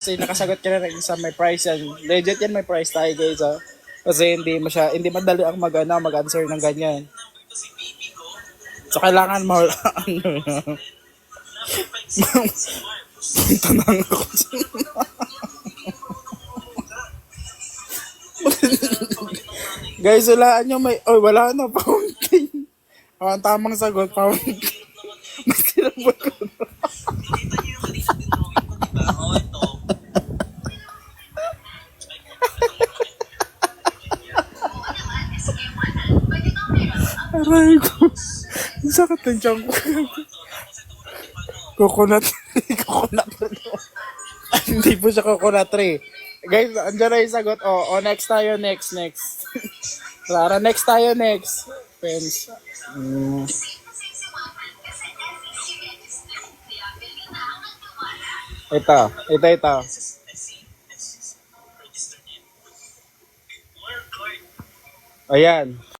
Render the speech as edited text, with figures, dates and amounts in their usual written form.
Kasi nakasagot ka na rin sa may price yan. Legit yan, may price tayo guys ha. Kasi hindi madali ang mag-answer ng ganyan. So kailangan mo tanong ako. Guys, walaan nyo wala na, fountain. Ang tamang sagot, fountain. Mas kinabot ko na. Aray ko. Ang sakit ng tiyan ko. Coconut. Coconut tree. Hindi po siya coconut tree. Guys, andyan na yung sagot. Next tayo. Next. Clara, next tayo. Next. Friends. Ito. Ayan.